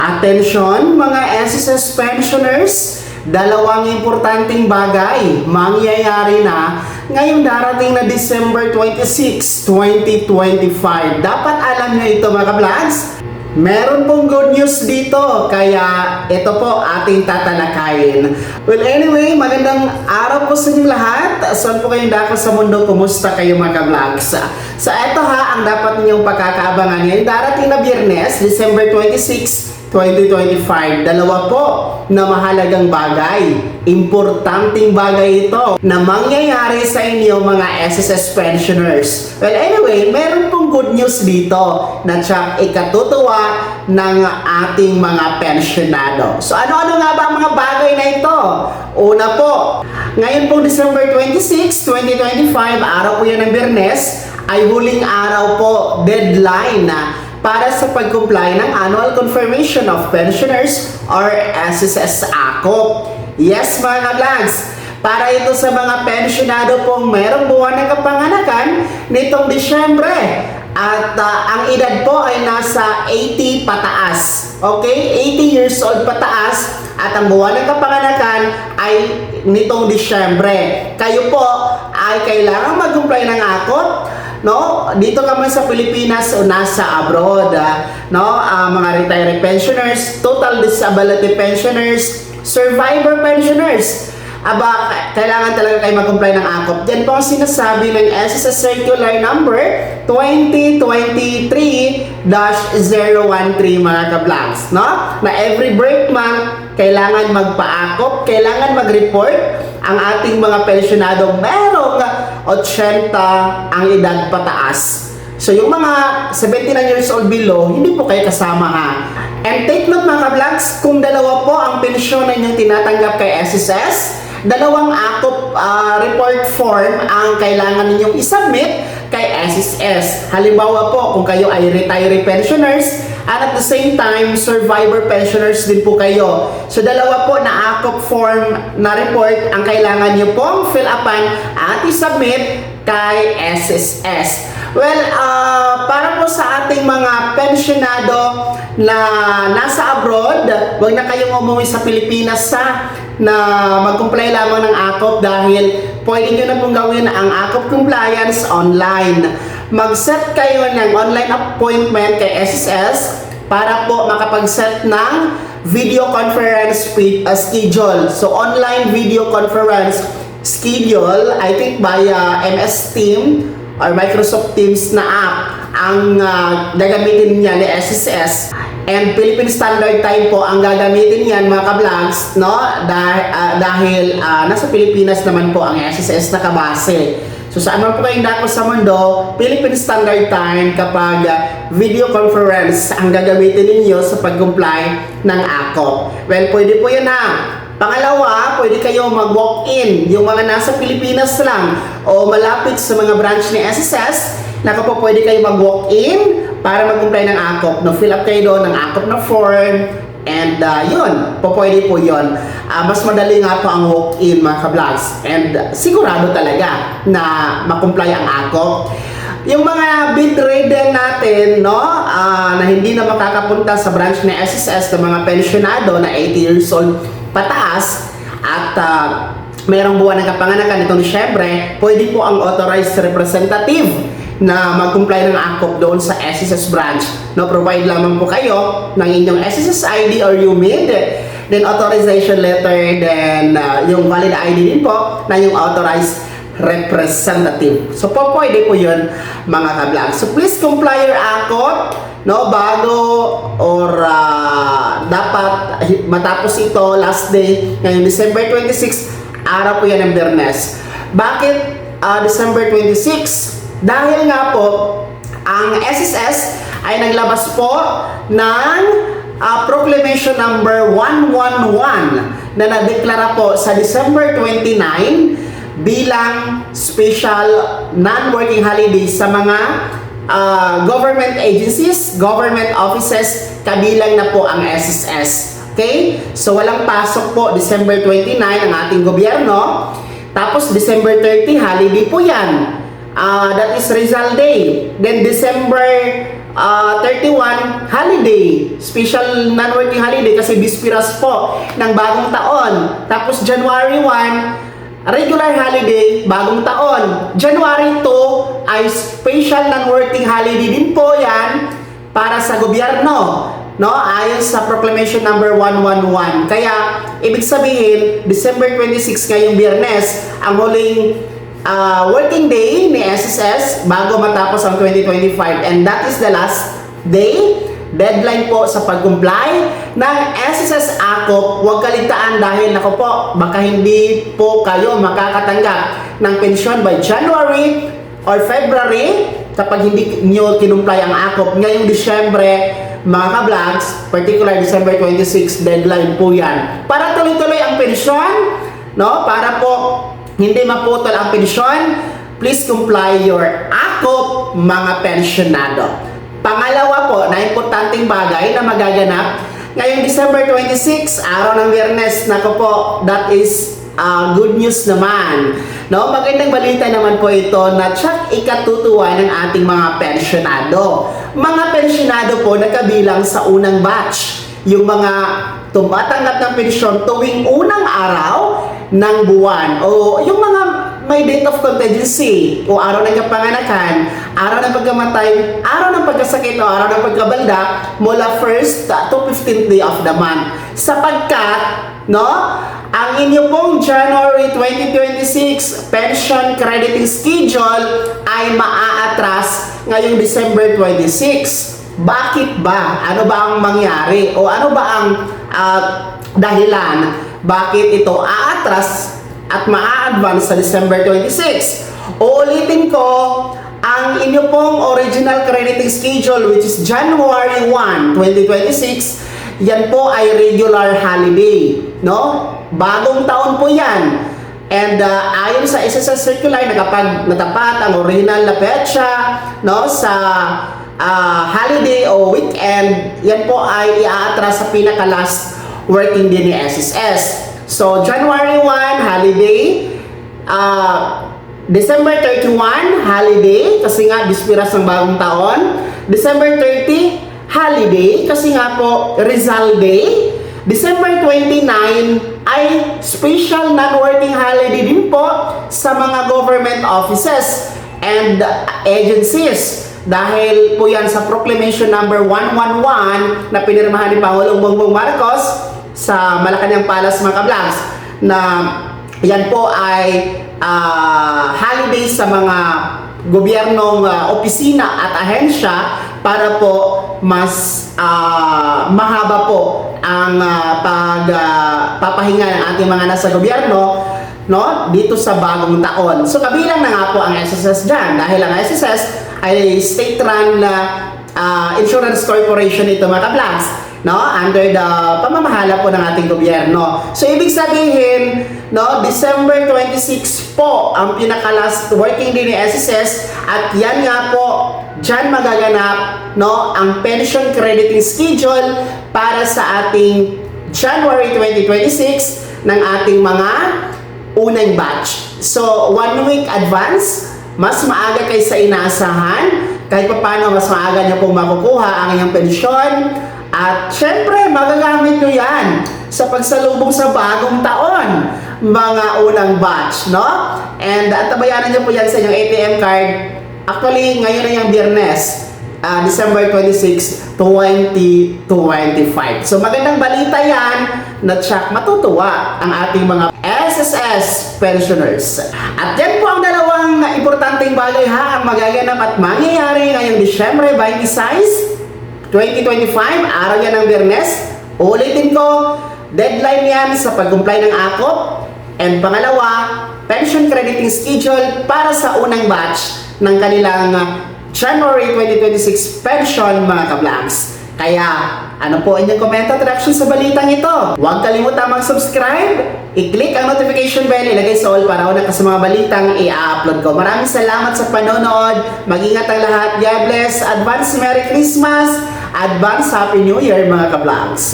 Atensyon mga SSS pensioners, dalawang importanteng bagay mangyayari na ngayong darating na December 26, 2025. Dapat alam nyo ito mga ka-vlogs. Meron pong good news dito, kaya ito po ating tatalakayin. Well anyway, magandang araw po sa inyong lahat. Saan po kayong dako sa mundo? Kumusta kayo mga ka-vlogs? So ito ang dapat ninyong pagkakaabangan ngayon. Darating na Biyernes, December 26, 2025. Dalawa po na mahalagang bagay. Importanteng bagay ito na mangyayari sa inyo mga SSS pensioners. Well anyway, meron pong good news dito na tsak ikatutuwa ng ating mga pensionado. So ano-ano nga ba ang mga bagay na ito? Una po, ngayon pong December 26, 2025, araw po yan ng Biyernes, ay huling araw po, deadline na para sa pag-comply ng Annual Confirmation of Pensioners or SSS ACOP. Yes mga ka-vlogs, para ito sa mga pensionado pong merong buwan ng kapanganakan nitong Disyembre at ang edad po ay nasa 80 pataas. Okay? 80 years old pataas at ang buwan ng kapanganakan ay nitong Disyembre. Kayo po ay kailangan mag-comply ng ACOP, no, dito ka man sa Pilipinas o nasa abroad, no, mga retired pensioners, total disability pensioners, survivor pensioners. Aba, kailangan talaga kayo mag-comply ng ACOP. Yan po ang sinasabi ng SSS Circular Number 2023-013 mga ka-vlogs, no? Na every birth month, kailangan magpa-ACOP, kailangan mag-report ang ating mga pensionado merong 80 ang edad pataas. So yung mga 79 years old below, hindi po kayo kasama ha. And take note mga ka-vlogs, kung dalawa po ang pensyon na inyong tinatanggap kay SSS, dalawang ACOP report form ang kailangan ninyong isubmit kay SSS. Halimbawa po, kung kayo ay retiree pensioners at at the same time, survivor pensioners din po kayo. So dalawa po na ACOP form na report ang kailangan nyo pong fill upan at isubmit kay SSS. Well, para po sa ating mga pensionado na nasa abroad, huwag na kayong umuwi sa Pilipinas na mag-comply lamang ng ACOP dahil pwede nyo na pong gawin ang ACOP compliance online. Mag-set kayo ng online appointment kay SSS para po makapag-set ng video conference schedule. So, online video conference schedule, I think via MS Team or Microsoft Teams na app ang gagamitin niya ni SSS. And Philippine Standard Time po ang gagamitin niyan mga ka-vlogs, no? Dahil nasa Pilipinas naman po ang SSS na kabase. So saan man po kayong dako sa mundo, Philippine Standard Time kapag video conference ang gagamitin ninyo sa pag-comply ng ACOP. Well, pwede po yan ha. Pangalawa, pwede kayo mag-walk-in, yung mga nasa Pilipinas lang o malapit sa mga branch ni SSS, naka po pwede kayo mag-walk-in para mag-comply ng ACOP. No, fill up kayo doon ng ACOP na form and yun, pwede po yun. Mas madali nga po ang walk-in mga ka-vlogs and sigurado talaga na mag-comply ang ACOP. Yung mga bedridden natin, no, na hindi na makakapunta sa branch ni SSS ng mga pensionado na 80 years old pataas at merong buwan ng kapanganakan itong Disyembre, pwede po ang authorized representative na mag-comply ng ACOP doon sa SSS branch. No, provide lamang po kayo ng inyong SSS ID or UMID, then authorization letter, then yung valid ID din po na yung authorized representative. So po pwede po yun mga ka-vlog. So please comply your ACOP, no, bago or dapat matapos ito last day ngayong December 26, araw po yan ng Biyernes. Bakit December 26? Dahil nga po ang SSS ay naglabas po ng Proclamation number 111 na nadeklara po sa December 29 bilang special non-working holiday sa mga government agencies, government offices, kabilang na po ang SSS. Okay? So walang pasok po December 29 ang ating gobyerno. Tapos December 30, holiday po yan. That is Rizal Day. Then December 31, holiday. Special non-working holiday kasi bispiras po ng bagong taon. Tapos January 1, regular holiday, bagong taon. January 2 ay special non-working holiday din po yan para sa gobyerno. No, ayon sa Proclamation number 111. Kaya, ibig sabihin, December 26 ngayong Biyernes, ang huling working day ni SSS bago matapos ang 2025. And that is the last day, deadline po sa pag-comply ng SSS AKOP. Huwag kaligtaan dahil nako po, baka hindi po kayo makakatanggap ng pensyon by January or February kapag hindi nyo kinumply ang AKOP. Ngayong Disyembre, mga ka-vlogs, particular December 26, deadline po yan. Para tuloy-tuloy ang pensyon, no? Para po hindi maputol ang pensyon, please comply your AKOP, mga pensyonado. Pangalawa po, na importanteng bagay na magaganap ngayong December 26, araw ng Biyernes, nako po, that is good news naman. No, magandang balita naman po ito na tsak ikatutuwa ng ating mga pensyonado. Mga pensyonado po na kabilang sa unang batch, yung mga tumatanggap ng pensyon tuwing unang araw ng buwan o yung mga may date of contingency o araw ng kapanganakan, araw ng pagkamatay, araw ng pagkasakit o araw ng pagkabalda mula 1st to 15th day of the month. Sapagkat, no, ang inyo pong January 2026 pension crediting schedule ay maaatras ngayong December 26. Bakit ba? Ano ba ang mangyari? O ano ba ang dahilan? Bakit ito aatras at maa-advance sa December 26? Uulitin ko, ang inyo pong original crediting schedule which is January 1, 2026, yan po ay regular holiday, no? Bagong taon po yan. And ayon sa SSS circular na kapag natapat ang original na petsa, no, sa holiday o weekend, yan po ay iaatras sa pinaka-last working day ni SSS. So, January 1, holiday. December 31, holiday, kasi nga bispiras ng bagong taon. December 30, holiday, kasi nga po Rizal Day. December 29 ay special non-working holiday din po sa mga government offices and agencies. Dahil po yan sa Proclamation number 111 na pinirmahan ni Pangulong Bongbong Marcos sa Malacanang Palace, mga ka-vlogs, na yan po ay holiday sa mga gobyernong opisina at ahensya para po mas mahaba po ang pagpapahinga ng ating mga nasa gobyerno, no, dito sa bagong taon. So kabilang na nga po ang SSS dyan dahil ang SSS ay state-run na insurance corporation ito, mga ka-vlogs, no, under the pamamahala po ng ating gobyerno. So ibig sabihin, no, December 26 po ang pinaka-last working day ni SSS at yan nga po diyan magaganap, no, ang pension crediting schedule para sa ating January 2026 ng ating mga unang batch. So 1 week advance, mas maaga kayo sa inaasahan, kahit pa paano mas maaga nyo pong makukuha ang inyong pensyon. At syempre, magagamit nyo yan sa pagsalubong sa bagong taon, mga unang batch, no? And tabayanan nyo po yan sa inyong ATM card. Actually, ngayon na yung Biyernes, December 26, 2025. So magandang balita yan na tsak matutuwa ang ating mga SSS pensioners. At yan po ang dalawang importanteng bagay ang magaganap at mangyayari ngayong Disyembre 26, 2025, araw yan ng Biyernes. Ulitin ko, deadline yan sa pag-comply ng AKOP. And pangalawa, pension crediting schedule para sa unang batch ng kanilang January 2026 pension, mga ka-vlogs. Kaya, ano po inyong komento at reaction sa balitang ito? Huwag kalimutan mag-subscribe, i-click ang notification bell, ilagay sa all para una ka sa mga balitang i-upload ko. Maraming salamat sa panonood. Mag-ingat ang lahat. God bless. Advance Merry Christmas. Advance Happy New Year, mga ka-vlogs.